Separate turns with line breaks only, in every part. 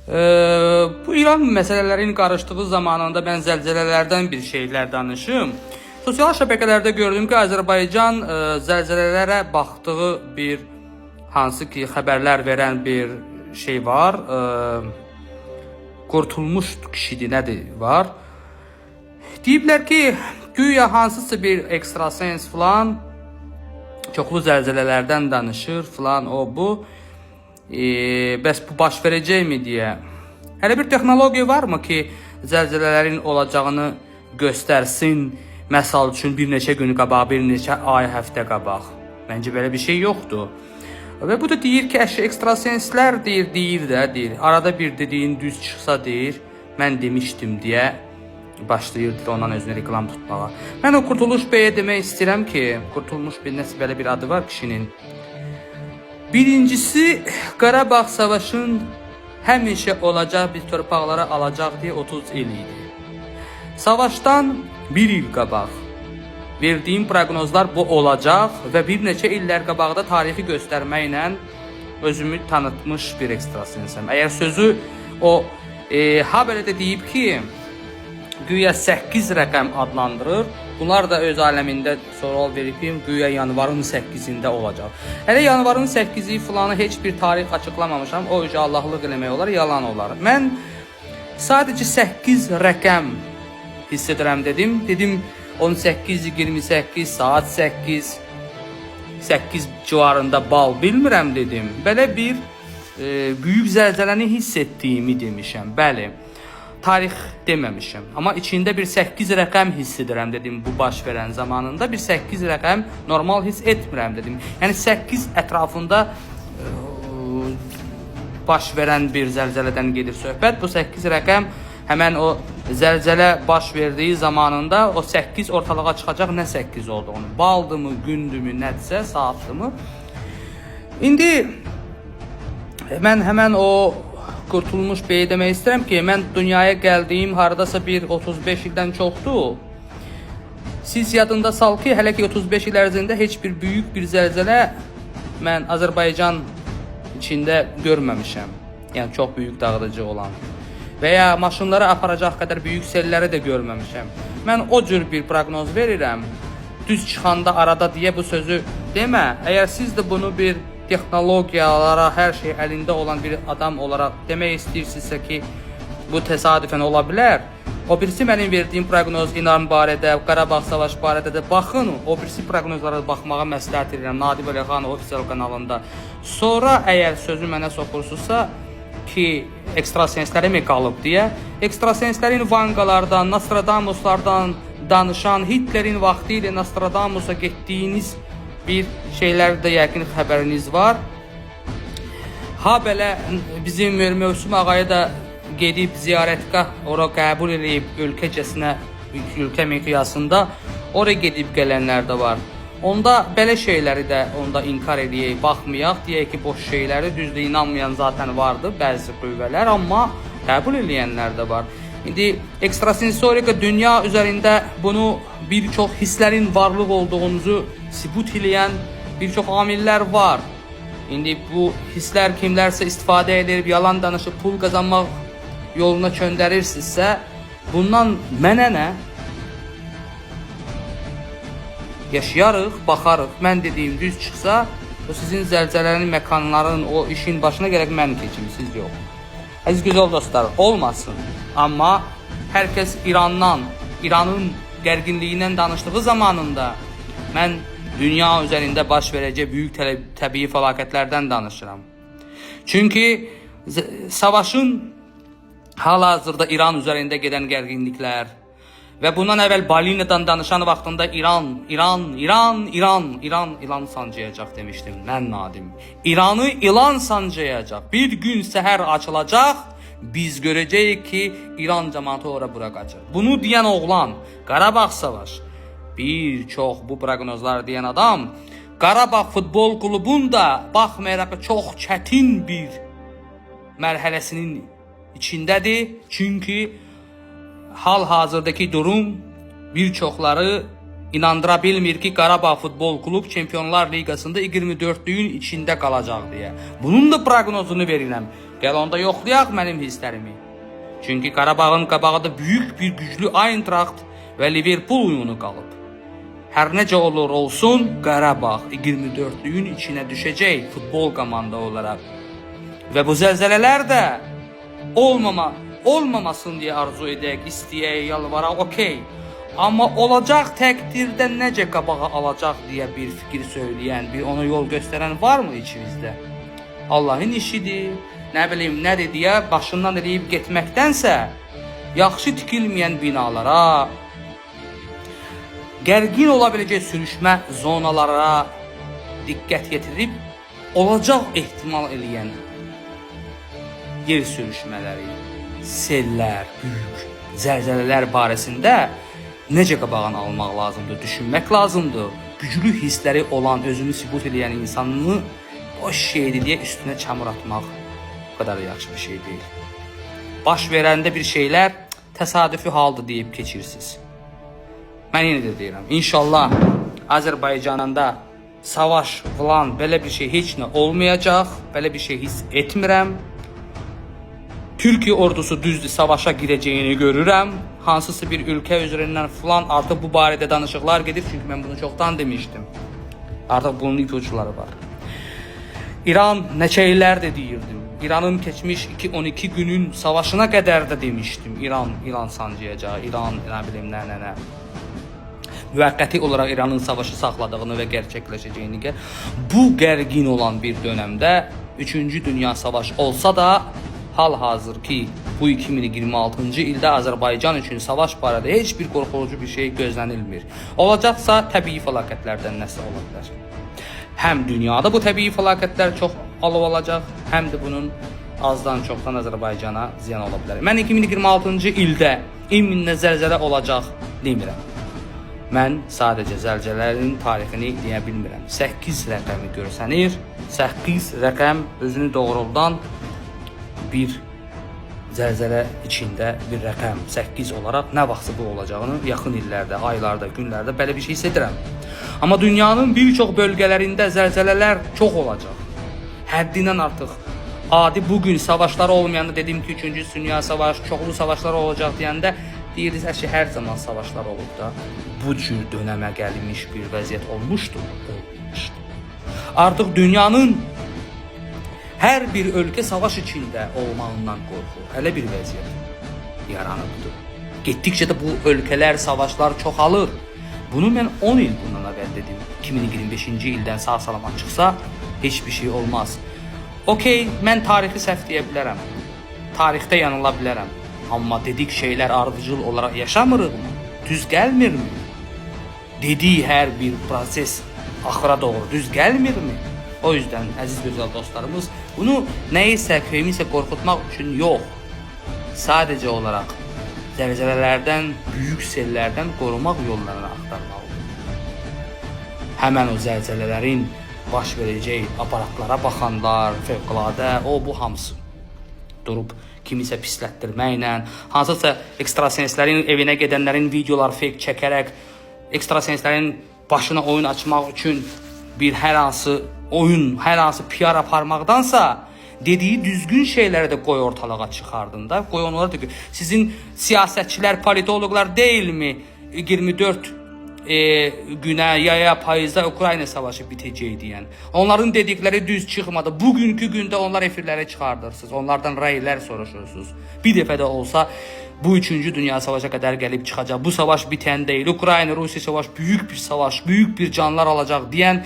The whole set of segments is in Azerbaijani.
Bu İran meselelerin karıştığı zamanında ben zəlzələlərdən bir şeyler danışım. Sosial şəbəkələrdə gördüm ki, Azərbaycan zəlzələlərə baxdığı bir hansı ki xəbərlər verən bir şey var. Qurtulmuş kişidir, nədir var? Deyiblər ki, güya hansısa bir ekstrasens falan çoxlu zəlzələlərdən danışır falan o bu. Bəs bu baş verəcəkmi deyə. Hələ bir texnologiya varmı ki, zəlzələlərin olacağını göstərsin? Məsəl üçün bir neçə gün qabaq, bir neçə ay, həftə qabaq. Məncə belə bir şey yoxdur. Və bu da deyir ki, ekstrasenslər deyir. Arada bir dediyin düz çıxsa deyir, mən demişdim deyə başlayırdı ondan özünə reklam tutmağa. Mən o Qurtuluş bəyə demək istəyirəm ki, Qurtulmuş bir nəsə belə bir adı var kişinin. Birincisi, Qarabağ Savaşın həmişə olacaq, biz torpaqlara alacaq deyə 30 il idi. Savaşdan bir il qabaq verdiyim proqnozlar bu olacaq və bir neçə illər qabaqda tarixi göstərməklə özümü tanıtmış bir ekstrasensəm. Əgər sözü o ha belə də deyib ki, güya 8 rəqəm adlandırır. Bunlar da öz aləmində sual verib ki, güya yanvarın 8-də olacaq. Hələ yanvarın 8-i falanı heç bir tarix açıqlamamışam. O yüzden Allahlıq eləmək olar, yalan olar. Mən sadəcə 8 rəqəm hiss edirəm dedim. Dedim 18, 28, saat 8, 8 civarında bal bilmirəm dedim. Belə bir büyük zəlzələni hiss etdiyimi demişəm. Bəli. Tarix deməmişəm. Amma içində bir 8 rəqəm hiss edirəm dedim bu baş verən zamanında. Bir 8 rəqəm normal hiss etmirəm dedim. Yəni 8 ətrafında baş verən bir zəlzələdən gedir söhbət. Bu 8 rəqəm həmən o zəlzələ baş verdiyi zamanında o 8 ortalığa çıxacaq, nə 8 olduğunu. Baldımı, gündümü, nədirsə, saatdımı. İndi mən həmən o Qurtulmuş bəyə demək istəyirəm ki, mən dünyaya gəldiyim haradasa bir 35 ildən çoxdur. Siz yadında sal ki, hələ ki 35 il ərzində heç bir böyük bir zəlzələ mən Azərbaycan içində görməmişəm. Yəni çox böyük dağıdıcı olan. Və ya maşınları aparacaq qədər böyük selləri də görməmişəm. Mən o cür bir proqnoz verirəm. Düz çıxanda arada deyə bu sözü demə. Əgər siz də bunu bir texnologiyalara, hər şey əlində olan bir adam olaraq demək istəyirsinizsə ki, bu təsadüfən ola bilər. O birisi mənim verdiyim proqnoz İran barədə, Qarabağ Savaşı barədə də baxın. O birisi proqnozlara baxmağa məsləhət edirəm Nadib Əlixan ofisial kanalında. Sonra əgər sözü mənə soxursunuzsa ki, ekstrasenslərə mi qalıb deyə, ekstrasenslərin Vangalardan, Nostradamuslardan danışan, Hitlerin vaxtı ilə Nostradamusa getdiyiniz bir şeylərdə yəqin xəbəriniz var. Ha belə bizim Mövsüm ağaya da gedib ziyarətgah ora qəbul edib ölkəcəsinə, ölkə miqyasında oraya gedib gələnlər də var. Onda belə şeyləri də onda inkar edək, baxmayaq, deyək ki, boş şeyləri düzdür, inanmayan zaten vardı bəzi qüvvələr, amma qəbul edənlər də var. İndi ekstrasensorika dünya üzərində bunu bir çox hisslərin varlıq olduğunuzu sübut edən bir çox amillər var. İndi bu hisslər kimlərsə istifadə edib, yalan danışıb pul qazanmaq yoluna göndərirsinizsə, bundan mənə nə? Yaşayarıq, baxarıq. Mən dediyim düz çıxsa, o sizin zəlzələnin, məkanların, o işin başına gələk mən keçim, siz yox. Əziz gözəl dostlar, olmasın. Amma hər kəs İranın gərginliyindən danışdığı zamanında mən dünya üzərində baş verəcək böyük təbii fəlakətlərdən danışıram. Çünki savaşın hal-hazırda İran üzərində gedən gərginliklər və bundan əvvəl Balinadan danışan vaxtında İran sancayacaq demişdim mən Nadim. İranı ilan sancayacaq. Bir gün səhər açılacaq, biz görəcəyik ki, İran cəmaatı ora-bura qaçır. Bunu deyən oğlan, Qarabağ Savaşı, bir çox bu proqnozlar deyən adam, Qarabağ futbol klubunda baxmayaraq çox çətin bir mərhələsinin içindədir. Çünki hal-hazırdakı durum bir çoxları inandıra bilmir ki, Qarabağ Futbol Klub Çempionlar Liqasında 24-lüyün içində qalacaq deyə. Bunun da proqnozunu verirəm. Gəl onda yoxlayaq mənim hisslərimi. Çünki Qarabağın qabağında böyük bir güclü Eintracht və Liverpool oyunu qalıb. Hər necə olur olsun, Qarabağ 24-lüyün içinə düşəcək futbol komanda olaraq. Və bu zəlzələlər də olmamasın deyə arzu edək, istəyək, yalvaraq, okey. Amma olacaq təqdirdə necə qabağa alacaq deyə bir fikir söyləyən, bir ona yol göstərən varmı içimizdə? Allahın işidir, nə bilim, nədir deyə başından eləyib getməkdənsə, yaxşı tikilməyən binalara, gərgin ola biləcək sürüşmə zonalara diqqət yetirib, olacaq ehtimal eləyən yer sürüşmələri, sellər, böyük zəlzələlər barəsində necə qabağını almaq lazımdır, düşünmək lazımdır. Güclü hissləri olan, özünü sübut edən insanını boş şeydir deyə üstünə çamur atmaq o qədər yaxşı bir şey deyil. Baş verəndə bir şeylər təsadüfi haldır deyib keçirsiniz. Mən yenə də deyirəm, inşallah Azərbaycanında savaş falan belə bir şey heç nə olmayacaq, belə bir şey hiss etmirəm. Türkiyə ordusu düzdür savaşa girəcəyini görürəm. Hansısa bir ölkə üzərindən falan artıq bu barədə danışıqlar gedir. Çünki mən bunu çoxdan demişdim. Artıq bunun ipuçları var. İran neçə illərdir deyirdim. İranın keçmiş 12 günün savaşına qədər də demişdim. İran sancıyacağı, İran nə bilim nə. Müvəqqəti olaraq İranın savaşı saxladığını və gerçəkləşəcəyini ki, bu gərgin olan bir dönəmdə 3-cü Dünya Savaşı olsa da hal-hazır ki, bu 2026-cı ildə Azərbaycan üçün savaş barədə heç bir qorxulucu bir şey gözlənilmir. Olacaqsa təbii fəlakətlərdən nəsə ola bilər. Həm dünyada bu təbii fəlakətlər çox alov alacaq, həm də bunun azdan çoxdan Azərbaycana ziyan ola bilər. Mən 2026-cı ildə imminə zəlzələ olacaq demirəm. Mən sadəcə zəlzələlərin tarixini deyə bilmirəm. 8 rəqəmi görsənir. 8 rəqəm özünü doğruldan bir zəlzələ içində bir rəqəm 8 olaraq nə vaxtsa bu olacağını yaxın illərdə, aylarda, günlərdə belə bir şey hiss edirəm. Amma dünyanın bir çox bölgələrində zəlzələlər çox olacaq. Həddindən artıq. Adi bugün savaşlar olmayanda dedim ki, 3-cü Dünya Savaşı, çoxlu savaşlar olacaq deyəndə deyirdiniz ki, hər zaman savaşlar olub da bu cür dönəmə gəlmiş bir vəziyyət olmuşdu. Artıq dünyanın hər bir ölkə savaş içində olmağından qorxur. Hələ bir vəziyyət yaranıbdır. Getdikcə də bu ölkələr, savaşlar çoxalır. Bunu mən 10 il bundan əvvəl dedim. 2025-ci ildən sağ-salamat çıxsa heç bir şey olmaz. Okey, mən tarixi səhv deyə bilərəm. Tarixdə yanıla bilərəm. Amma dedik şeylər ardıcıl olaraq yaşamırıqmı? Düz gəlmirmi? Dediyi hər bir proses axıra doğru düz gəlmirmi? O yüzden əziz gözəl dostlarımız, bunu nəyisə, köyümüzsə qorxutmaq üçün yox, sadəcə olaraq zəlzələlərdən, böyük sellərdən qorumaq yollarını axtarmalıdır. Həmən o zəlzələlərin baş verəcək aparatlara baxanlar, fövqəladə, bu hamısı durub kimisə pislətdirməklə, hansısa ekstrasenslərin evinə gedənlərin videolar fake çəkərək, ekstrasenslərin başına oyun açmaq üçün bir hər hansı oyun, hər hansı PR aparmaqdansa dediyi düzgün şeyləri də qoy ortalığa çıxardın da. Qoy onlara da ki, sizin siyasətçilər, politologlar deyilmi 24 günə, yaya, payızda Ukrayna savaşı bitəcək deyən. Onların dedikləri düz çıxmadı. Bugünkü gündə onlar efirləri çıxardırsınız. Onlardan rəylər soruşursunuz. Bir dəfə də olsa bu 3-cü Dünya Savaşa qədər gəlib çıxacaq. Bu savaş bitən deyil. Ukrayna-Rusiya savaş böyük bir savaş, böyük bir canlar alacaq deyən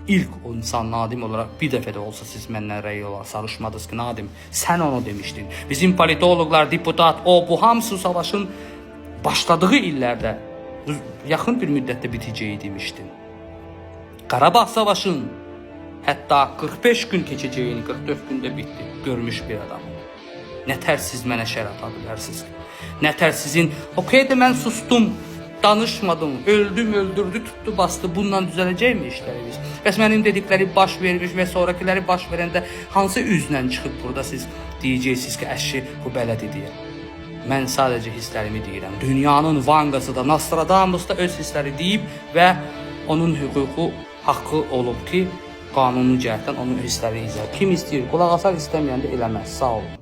ilk o insan Nadim olaraq bir dəfə də olsa siz məndən rəy olaraq sarışmadınız ki, Nadim, sən onu demişdin. Bizim politologlar, deputat, bu hamısı savaşın başladığı illərdə yaxın bir müddətdə bitəcəyi demişdin. Qarabağ savaşın hətta 45 gün keçəcəyini 44 gündə bitdi. Görmüş bir adam. Nətər siz mənə şər ata bilərsiniz? Nətər sizin, okeydə mən sustum, danışmadım, öldüm, öldürdü, tutdu, bastı, bundan düzələcəkmi işlərimiz? Bəs mənim dedikləri baş vermiş və sonrakiləri baş verəndə hansı üzlə çıxıb burada siz deyəcəksiniz ki, əşi, bu belədir deyə. Mən sadəcə hisslərimi deyirəm. Dünyanın Vangası da, Nostradamus da öz hissləri deyib və onun hüququ, haqqı olub ki, qanuni cəhətdən onun hissləri izah. Kim istəyir qulaq asar, istəməyən də eləməz. Sağ olun.